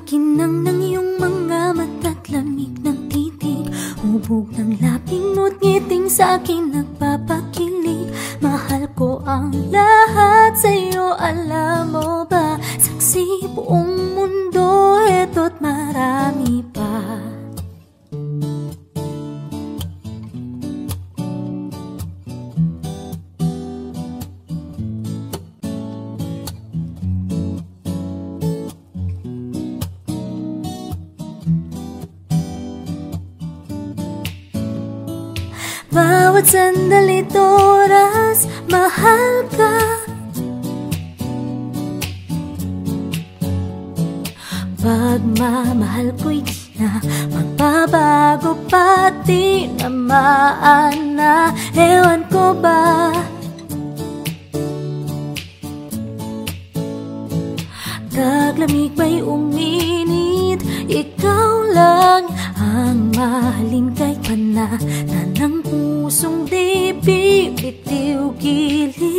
Kinang ng iyong mga mata't lamig ng titig, hubog ng laping mo't ngiting sa akin nagpapakilig. Mahal ko ang lahat sa'yo, alam mo ba? Saksi buong mundo, eto't marami pa. Bawat sandali't oras, mahal ka. Pagmamahal ko'y di na magbabago, pati namaan na. Ewan ko ba, taglamig ba'y uminit, ikaw lang ang mahalin kahit pa na ng pusong di bibitiw gilid.